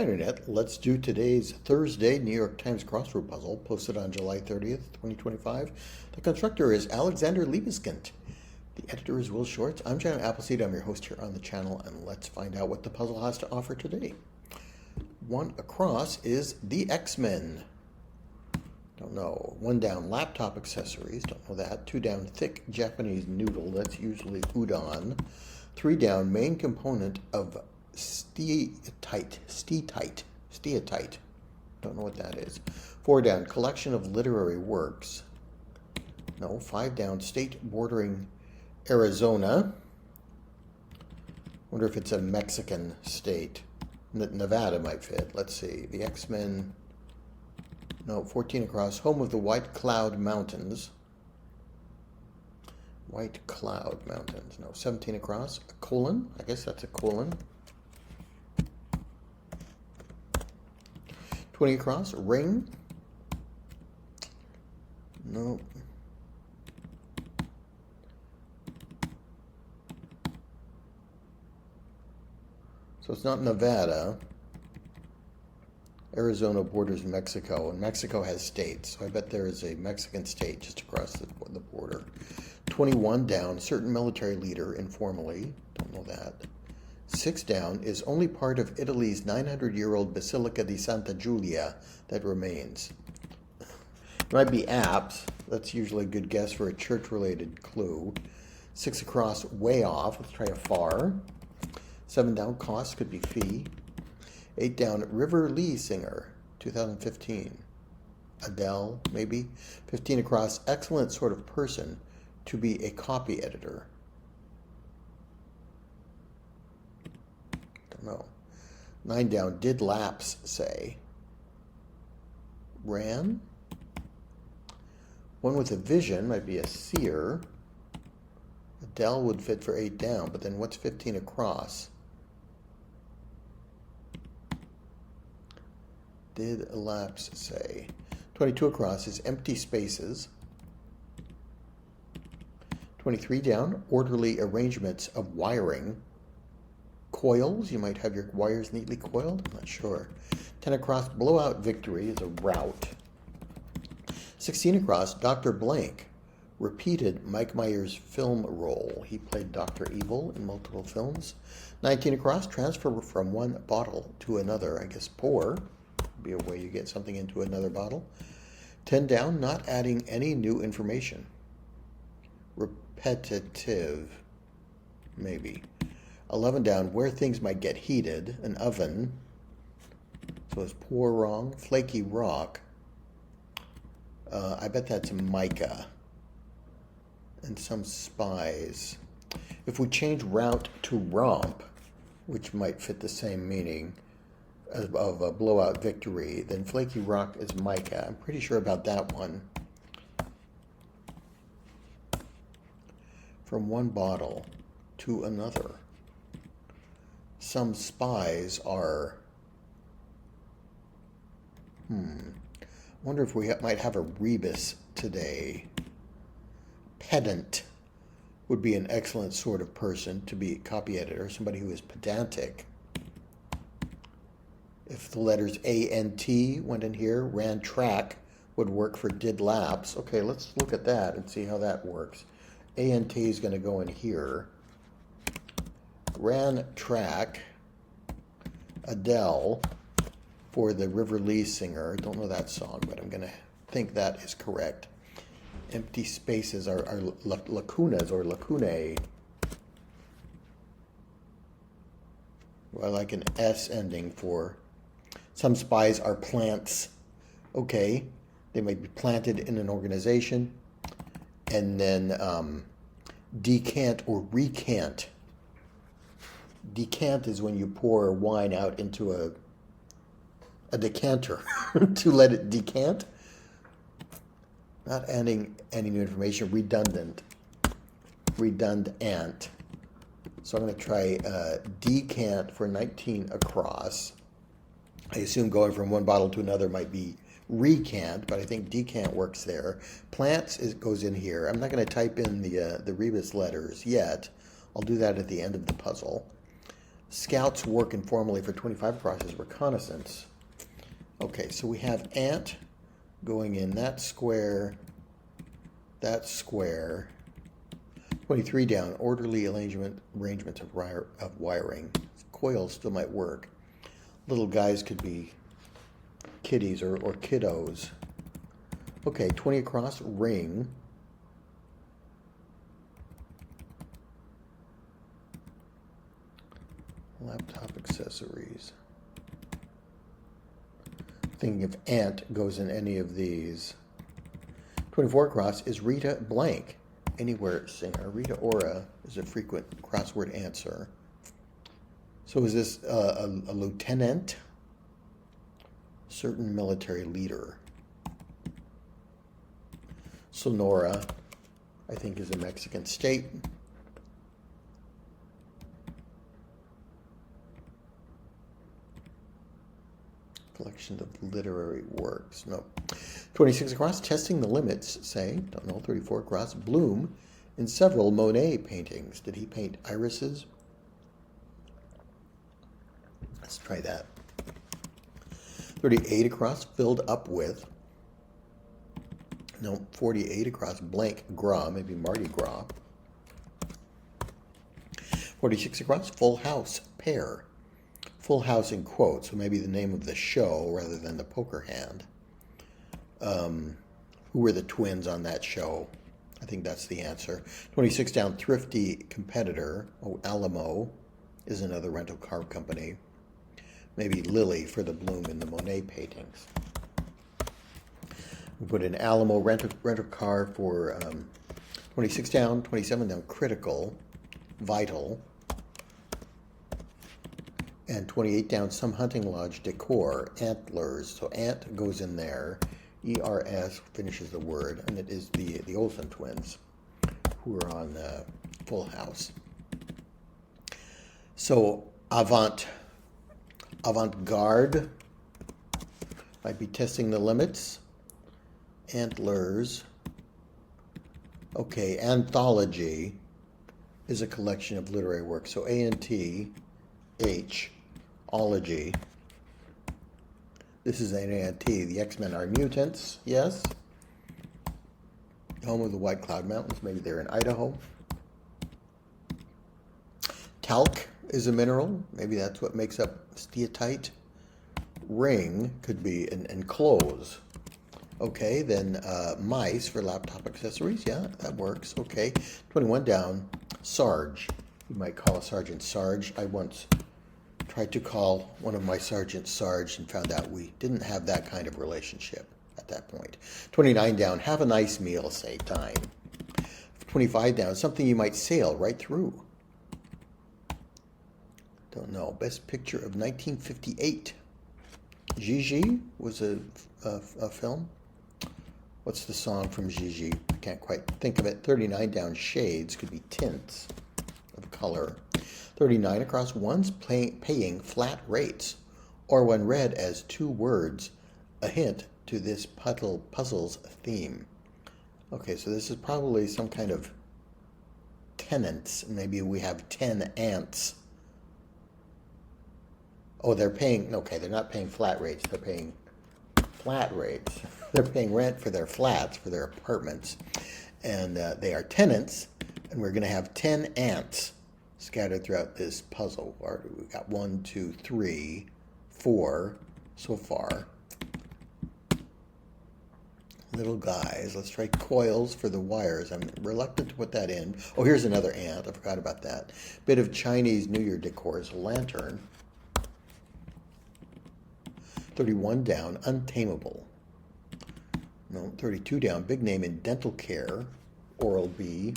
Hi Internet, let's do today's Thursday New York Times Crossword puzzle posted on July 30th, 2025. The constructor is Alexander Liebeskind. The editor is Will Shorts. I'm John Appleseed. I'm your host here on the channel, and let's find out what the puzzle has to offer today. One across is the X-Men. Don't know. One down, laptop accessories. Don't know that. Two down, thick Japanese noodle. That's usually udon. Three down, main component of steatite. Don't know what that is. Four down, collection of literary works. No. Five down, state bordering Arizona. Wonder if it's a Mexican state. Nevada might fit. Let's see. The X-Men. No. 14 across, home of the White Cloud Mountains. White Cloud Mountains. No. 17 across, a colon. I guess that's a colon. 20 across, ring. No. So it's not Nevada. Arizona borders Mexico, and Mexico has states, so I bet there is a Mexican state just across the border. 21 down, certain military leader, informally. Don't know that. 6 down is only part of Italy's 900-year-old Basilica di Santa Giulia that remains. It might be apps. That's usually a good guess for a church-related clue. 6 across, way off. Let's try a far. 7 down, cost, could be fee. 8 down, River Lee singer, 2015. Adele, maybe. 15 across, excellent sort of person to be a copy editor. Don't know. 9 down, did laps say. Ran. One with a vision, might be a seer. Adele would fit for 8 down, but then what's 15 across? Did laps say. 22 across is empty spaces. 23 down, orderly arrangements of wiring. Coils, you might have your wires neatly coiled, I'm not sure. 10 across, blowout victory is a route. 16 across, Dr. Blank repeated Mike Myers' film role. He played Dr. Evil in multiple films. 19 across, transfer from one bottle to another. I guess pour would be a way you get something into another bottle. 10 down, not adding any new information. Repetitive, maybe. 11 down, where things might get heated, an oven. So it's pour wrong. Flaky rock. I bet that's mica. And some spies. If we change route to romp, which might fit the same meaning of a blowout victory, then flaky rock is mica. I'm pretty sure about that one. From one bottle to another. Some spies are, wonder if we might have a rebus today. Pedant would be an excellent sort of person to be a copy editor, somebody who is pedantic. If the letters A and T went in here, ran track would work for did laps. Okay, let's look at that and see how that works. A and T is going to go in here. Ran track, Adele, for the River Lee singer. Don't know that song, but I'm going to think that is correct. Empty spaces are lacunas or lacunae. Well, I like an S ending for. Some spies are plants. Okay, they might be planted in an organization. And then decant or recant. Decant is when you pour wine out into a decanter to let it decant. Not adding any new information. Redundant. Redundant. So I'm going to try decant for 19 across. I assume going from one bottle to another might be recant, but I think decant works there. Plants goes in here. I'm not going to type in the rebus letters yet. I'll do that at the end of the puzzle. Scouts work informally for 25 across as reconnaissance. Okay, so we have ant going in that square, 23 down, orderly arrangements of wiring. Coils still might work. Little guys could be kiddies or kiddos. Okay, 20 across, ring. Laptop accessories. Thinking if ant goes in any of these. 24 across is Rita blank. Anywhere singer. Rita Ora is a frequent crossword answer. So is this a lieutenant? Certain military leader. Sonora, I think, is a Mexican state. Collection of literary works. No. 26 across, testing the limits, say, don't know, 34 across, Bloom in several Monet paintings. Did he paint irises? Let's try that. 38 across, filled up with. No, 48 across, blank gras, maybe Mardi Gras. 46 across, full house, pair. Full house in quotes, so maybe the name of the show rather than the poker hand. Who were the twins on that show? I think that's the answer. 26 down, thrifty competitor. Oh, Alamo is another rental car company. Maybe Lily for the Bloom in the Monet paintings. We put an Alamo rental car for 26 down, 27 down, critical, vital. And 28 down, some hunting lodge decor, antlers. So ant goes in there. ERS finishes the word. And it is the Olsen twins who are on Full House. So avant-garde might be testing the limits. Antlers. Okay, anthology is a collection of literary works. So A-N-T-H. Ology. This is an A&T. The X-Men are mutants, yes. Home of the White Cloud Mountains, maybe they're in Idaho. Talc is a mineral, maybe that's what makes up steatite. Ring could be and clothes. Okay, then mice for laptop accessories, yeah, that works. Okay, 21 down, Sarge. You might call a sergeant Sarge. I once tried to call one of my sergeants Sarge and found out we didn't have that kind of relationship at that point. 29 down, have a nice meal, say time. 25 down, something you might sail right through. Don't know. Best picture of 1958. Gigi was a film. What's the song from Gigi? I can't quite think of it. 39 down, shades could be tints of color. 39 across, one's paying flat rates, or when read as two words, a hint to this puzzle's theme. Okay, so this is probably some kind of tenants. Maybe we have 10 ants. Oh, they're paying, okay, they're not paying flat rates, they're paying flat rates. They're paying rent for their flats, for their apartments. And they are tenants, and we're going to have 10 ants scattered throughout this puzzle. We've got 1, 2, 3, 4 so far. Little guys. Let's try coils for the wires. I'm reluctant to put that in. Oh, here's another ant. I forgot about that. Bit of Chinese New Year decor is a lantern. 31 down, untamable. No, 32 down, big name in dental care, Oral-B.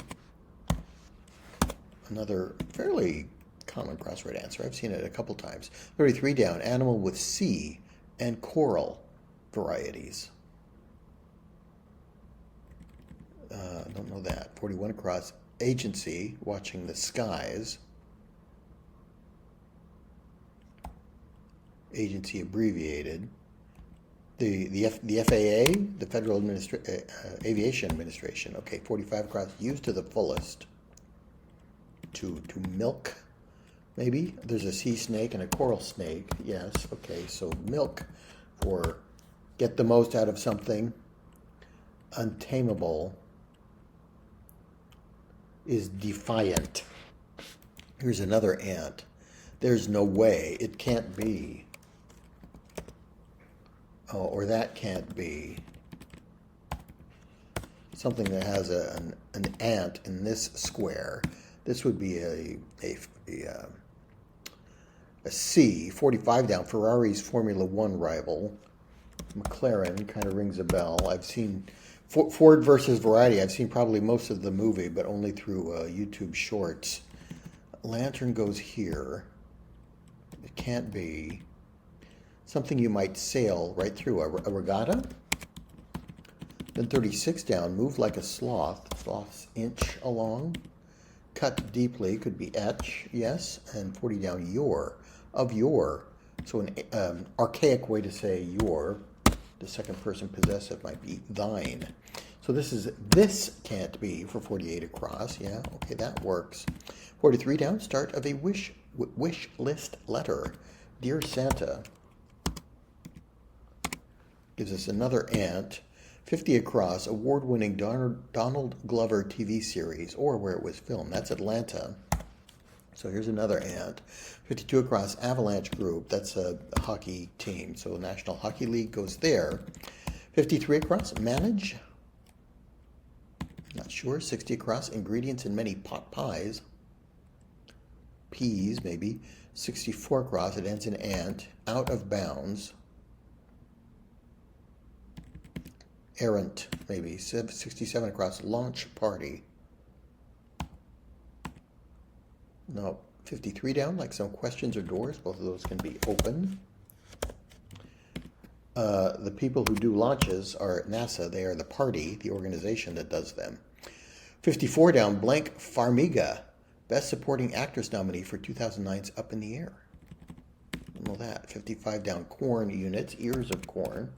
Another fairly common crossword answer. I've seen it a couple times. 33 down, animal with sea and coral varieties. Don't know that. 41 across, agency, watching the skies. Agency abbreviated. The FAA, the Federal Aviation Administration. Okay, 45 across, used to the fullest. To milk Maybe there's a sea snake and a coral snake. Yes, okay, so milk for get the most out of something. Untamable is defiant. Here's another ant. There's no way. It can't be. Oh, or that can't be. Something that has an ant in this square. This would be a C. 45 down. Ferrari's Formula One rival. McLaren kind of rings a bell. I've seen Ford versus Variety. I've seen probably most of the movie, but only through YouTube Shorts. Lantern goes here. It can't be. Something you might sail right through. A regatta? Then 36 down. Move like a sloth. Sloth's inch along. Cut deeply. Could be etch. Yes. And 40 down. Your. Of your. So an archaic way to say your. The second person possessive might be thine. So this can't be for 48 across. Yeah, okay, that works. 43 down, start of a wish list letter. Dear Santa. Gives us another ant. 50 across, award-winning Donald Glover TV series, or where it was filmed. That's Atlanta. So here's another ant. 52 across, Avalanche Group. That's a hockey team. So National Hockey League goes there. 53 across, Manage. Not sure. 60 across, ingredients in many pot pies. Peas, maybe. 64 across, it ends in ant. Out of bounds. Errant, maybe. 67 across, launch party. No, 53 down, like some questions or doors. Both of those can be open. The people who do launches are at NASA. They are the party, the organization that does them. 54 down, blank Farmiga, Best Supporting Actress nominee for 2009's Up in the Air. I know that. 55 down, corn units, ears of corn.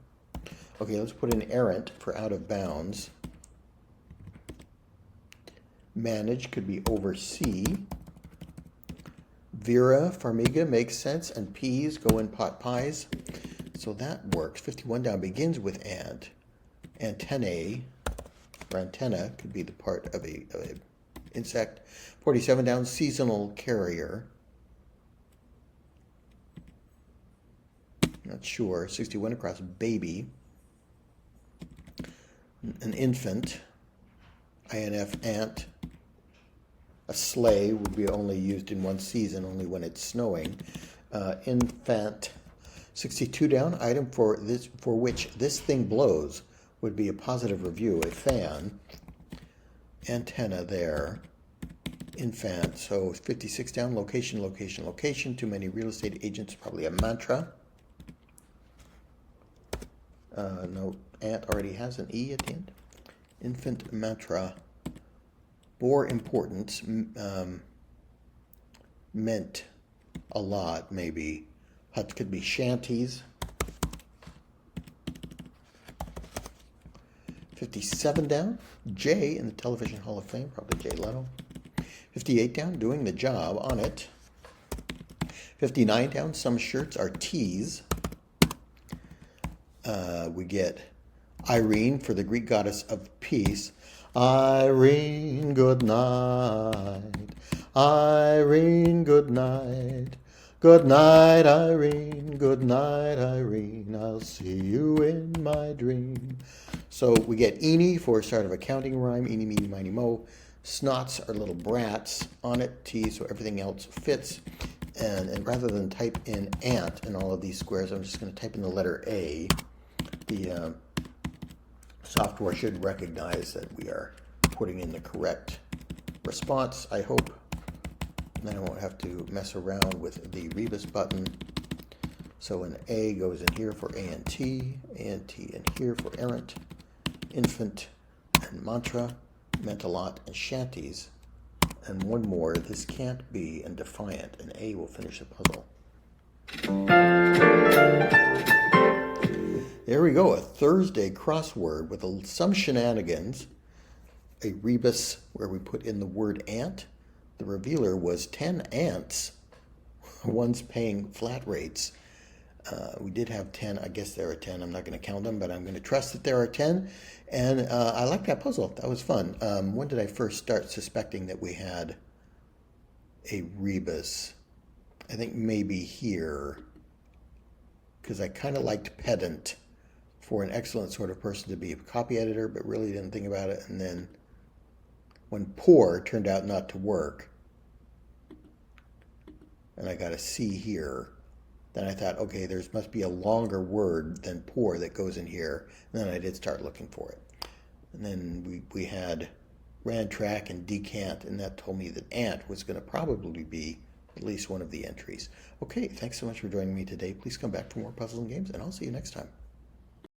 Okay, let's put in errant for out of bounds. Manage could be oversee. Vera Farmiga makes sense, and peas go in pot pies. So that works. 51 down begins with ant. Antennae, or antenna, could be the part of a insect. 47 down, seasonal carrier. Not sure. 61 across, baby. An infant. INF, ant. A sleigh would be only used in one season, only when it's snowing. Infant. 62 down, item for which this thing blows would be a positive review, a fan. Antenna there. Infant. So 56 down, location, location, location. Too many real estate agents, probably a mantra. No, ant already has an E at the end. Infant mantra. Bore importance. Meant a lot, maybe. Hut could be shanties. 57 down, J in the Television Hall of Fame, probably Jay Leno. 58 down, doing the job on it. 59 down, some shirts are tees. We get Irene for the Greek goddess of peace. Irene, good night. Irene, good night. Good night, Irene. Good night, Irene. I'll see you in my dream. So we get Eenie for start of a counting rhyme. Eenie, meenie, miny, mo. Snots are little brats on it. T, so everything else fits. And rather than type in ant in all of these squares, I'm just going to type in the letter A. The software should recognize that we are putting in the correct response, I hope. And then I won't have to mess around with the rebus button. So an A goes in here for ANT in here for errant, infant, and mantra, meant a lot, and shanties. And one more, this can't be, and defiant, and A will finish the puzzle. There we go, a Thursday crossword with some shenanigans. A rebus where we put in the word ant. The revealer was 10 ants. ones paying flat rates. We did have 10. I guess there are 10. I'm not going to count them, but I'm going to trust that there are 10. And I like that puzzle. That was fun. When did I first start suspecting that we had a rebus? I think maybe here, because I kind of liked pedant for an excellent sort of person to be a copy editor, but really didn't think about it. And then when poor turned out not to work, and I got a C here, then I thought, okay, there must be a longer word than poor that goes in here. And then I did start looking for it. And then we had ran track and decant, and that told me that ant was going to probably be at least one of the entries. Okay, thanks so much for joining me today. Please come back for more puzzles and games, and I'll see you next time.